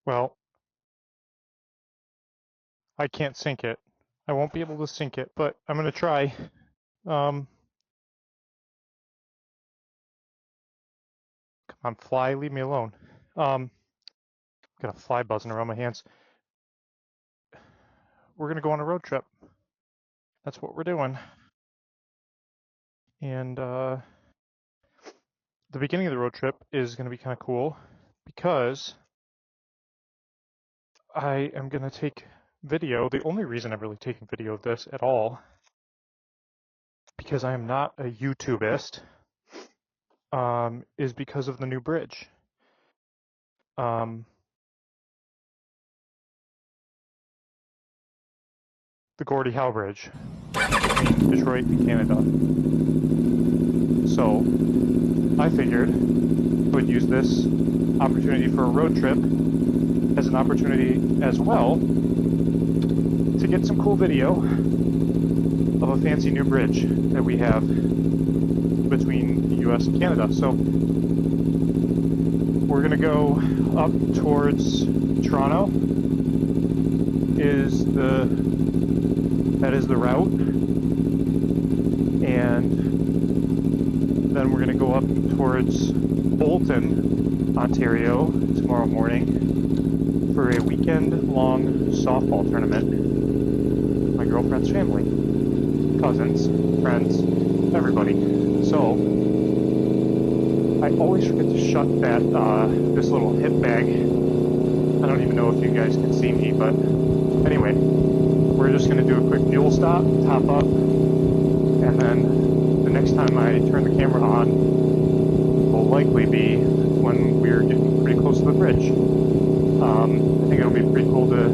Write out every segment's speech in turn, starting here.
Well, I can't sync it. I won't be able to sync it, but I'm gonna try. Come on, fly, leave me alone. Got a fly buzzing around my hands. We're gonna go on a road trip. That's what we're doing. And the beginning of the road trip is gonna be kind of cool because I am gonna take video. The only reason I'm really taking video of this at all, because I am not a YouTubeist, is because of the new bridge. The Gordie Howe Bridge between Detroit and Canada. So I figured I would use this opportunity for a road trip as an opportunity as well to get some cool video of a fancy new bridge that we have between the US and Canada. So we're gonna go up towards Toronto. That is the route, and then we're gonna go up towards Bolton, Ontario tomorrow morning for a weekend-long softball tournament. My girlfriend's family, cousins, friends, everybody. So I always forget to shut that this little hip bag. I don't even know if you guys can see me, but anyway, we're just going to do a quick fuel stop, top up, and then the next time I turn the camera on will likely be when we're getting pretty close to the bridge. I think it'll be pretty cool to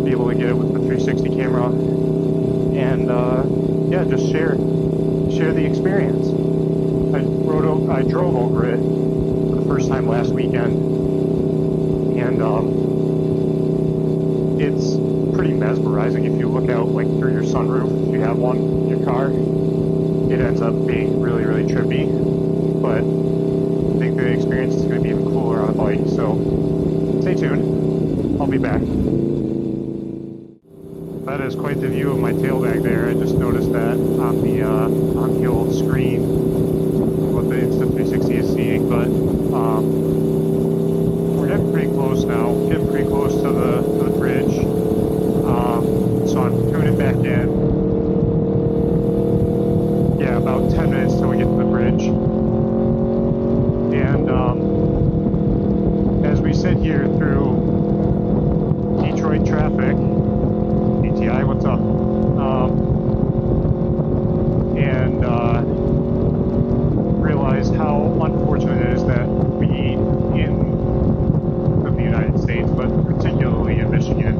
be able to get it with the 360 camera and yeah, just share the experience. I drove over it for the first time last weekend, and it's pretty mesmerizing. If you look out like through your sunroof, if you have one in your car, it ends up being really, really trippy. But I think the experience is going to be even cooler on a bike. So stay tuned. I'll be back. That is quite the view of my tailbag there. I just noticed that on the old screen, what the Insta360 is seeing. But we're getting pretty close now. Getting pretty close to the bridge. So I'm tuning back in. Yeah, about 10 minutes till we get to the bridge. And as we sit here through Detroit traffic, DTI, what's up? And realize how unfortunate it is that we in the United States, but particularly in Michigan,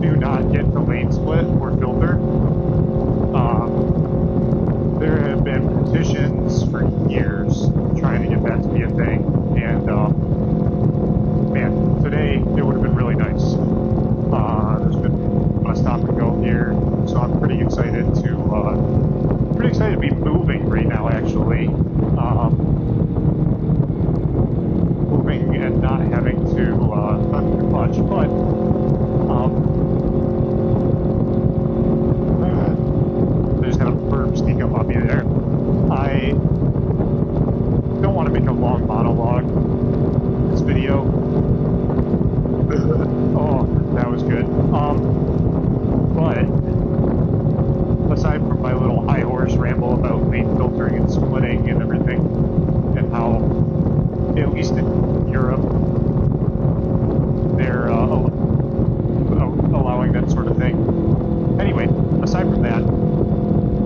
do not get the lane split or filter. There have been petitions for years trying to get that to be a thing, and man, today it would have been really nice. There's been a stop and go here, so I'm pretty excited to be moving right now. Actually, moving and not having to not too much, but. I just had a burp sneak up on me there. I don't want to make a long monologue in this video. Oh, that was good. But aside from my little high horse ramble about lane filtering and splitting and everything, and how, at least in Europe, they're allowing that sort of thing. Anyway, aside from that,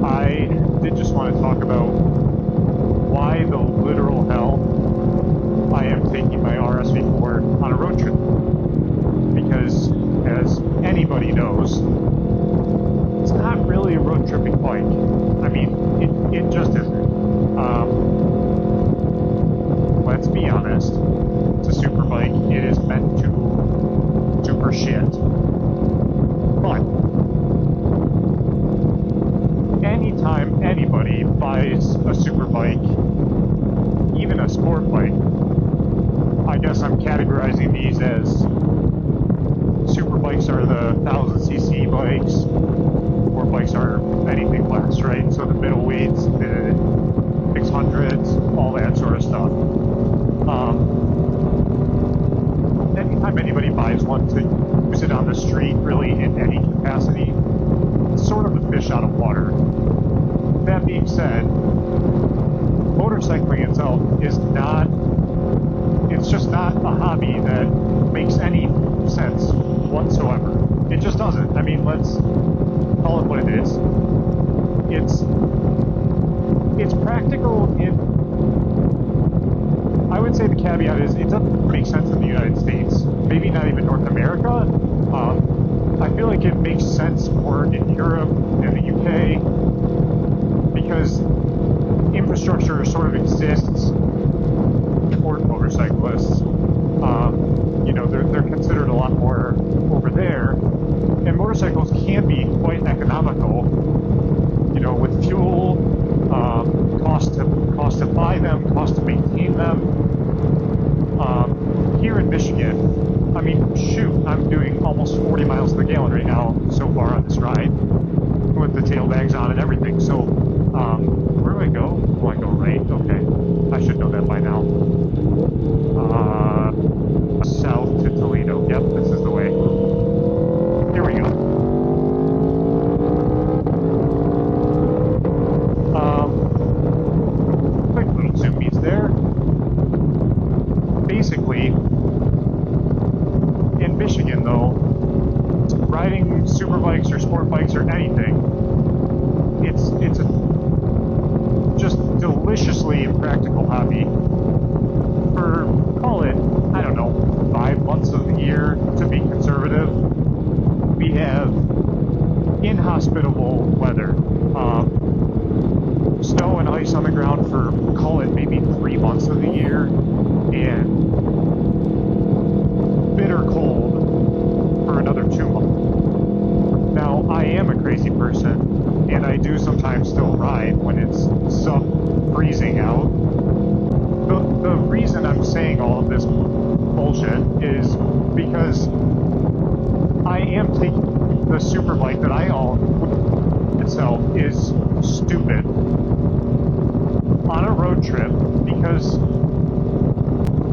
I did just want to talk about why the literal hell I am taking my RSV4 on a road trip. Because, as anybody knows, it's not really a road tripping bike. I mean, it just isn't. Let's be honest, it's a super bike. It is meant to super shit. But anytime anybody buys a super bike, even a sport bike, I guess I'm categorizing these as super bikes are the 1000cc bikes, or bikes are anything less, right? So the middleweights, the 600s, all that sort of stuff. Anytime anybody buys one to use it on the street, really in any capacity, it's sort of a fish out of water. That being said, motorcycling itself is not, it's just not a hobby that makes any sense whatsoever. It just doesn't. I mean, let's call it what it is. It's practical in, I would say the caveat is it doesn't make sense in the United States, maybe not even North America. I feel like it makes sense more in Europe and the UK because infrastructure sort of exists for motorcyclists. You know, they're considered a lot more over there, and motorcycles can be quite economical. You know, with fuel, cost to buy them, cost to maintain them. Here in Michigan, I mean, shoot, I'm doing almost 40 miles per gallon right now so far on this ride, with the tailbags on and everything. So, where do I go? Oh, I go right. Okay, I should know that by now. South to Toledo. Yep, this is the way. Here we go. Quick little zoom meets there. Basically, in Michigan, though, riding super bikes or sport bikes or anything, it's a just deliciously impractical hobby for, call it, I don't know, 5 months of the year to be conservative. We have inhospitable weather, snow and ice on the ground for, call it, maybe 3 months of the year, and bitter cold for another 2 months. Now, I am a crazy person, and I do sometimes still ride when it's sub-freezing out. The reason I'm saying all of this bullshit is because I am taking the super bike that I own itself is stupid on a road trip because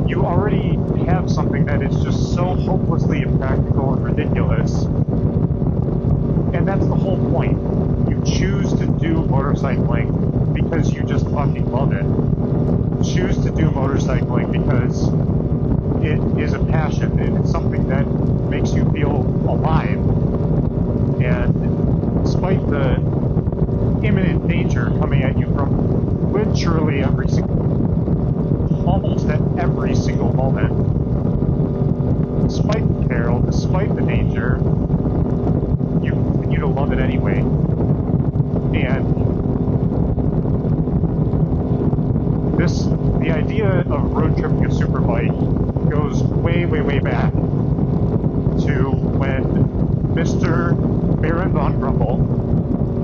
you already have something that is just so hopelessly impractical and ridiculous. And that's the whole point. You choose to do motorcycling because you just fucking love it. Choose to do motorcycling because it is a passion and it's something that makes you feel alive. And despite the imminent danger coming at you from literally almost at every single moment, despite the peril, despite the danger, you continue to love it anyway. And the idea of road tripping a super bike goes way, way, way back to when Mr. Baron Von Grumble,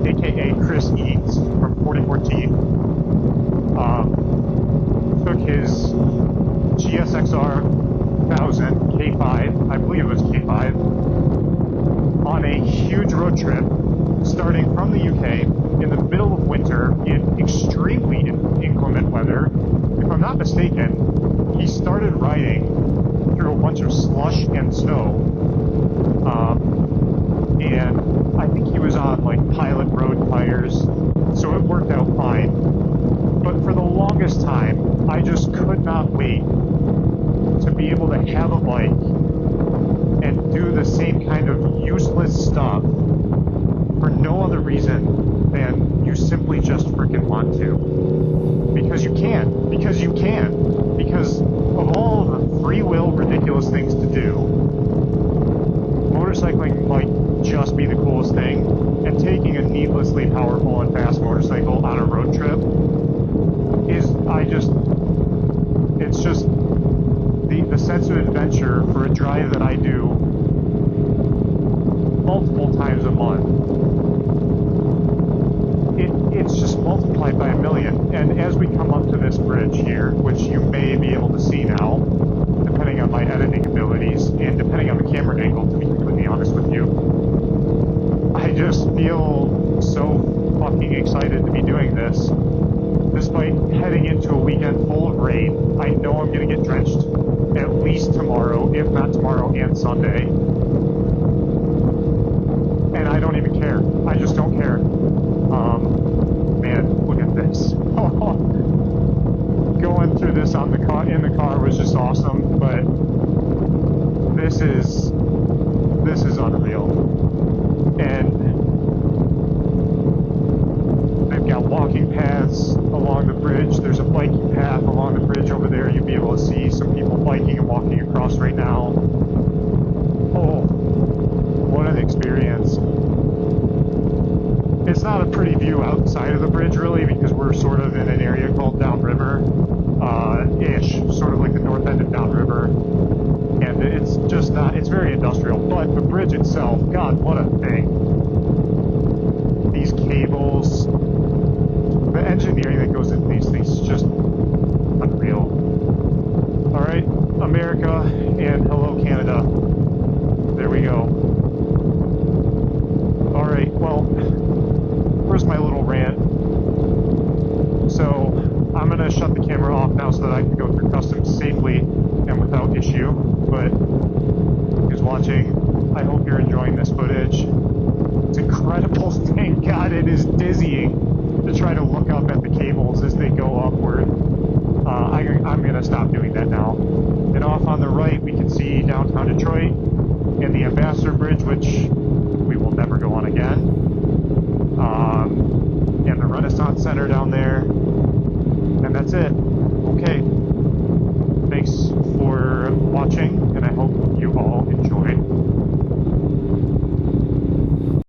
aka Chris Eads from 4014, took his GSXR 1000 K5, I believe it was K5, on a huge road trip starting from the UK in the middle of winter in extremely inclement weather. If I'm not mistaken, he started riding through a bunch of slush and snow, and I think he was on like Pilot Road tires, so it worked out fine. But for the longest time, I just could not wait to be able to have a bike and do the same kind of useless stuff for no other reason than you simply just freaking want to. Because you can. Because you can. Because of all the free will, ridiculous things to do, motorcycling might just be the coolest thing, and taking a needlessly powerful and fast motorcycle on a road trip is, it's just the sense of adventure for a drive that I do multiple times a month. It's just multiplied by a million. And as we come up to this bridge here, which you may be able to see now, depending on my and Sunday. And I don't even care. I just don't care. Man, look at this. Going through this in the car was just awesome, but this is unreal. And they've got walking paths along the bridge. There's a biking path along the bridge over there. You'll be able to see some people biking and walking across right now. Oh, what an experience. It's not a pretty view outside of the bridge, really, because we're sort of in an area called Downriver-ish, sort of like the north end of Downriver. And it's just not, it's very industrial. But the bridge itself, God, what a thing. These cables, the engineering that goes into these things is just unreal. All right, America, and hello, Canada. There we go. All right, well, where's my little rant? So I'm going to shut the camera off now so that I can go through customs safely and without issue. But who's watching, I hope you're enjoying this footage. It's incredible. Thank God, it is dizzying to try to look up at the cables as they go upward. I'm going to stop doing that now. And off on the right, we can see downtown Detroit and the Ambassador Bridge, which we will never go on again. And the Renaissance Center down there. And that's it.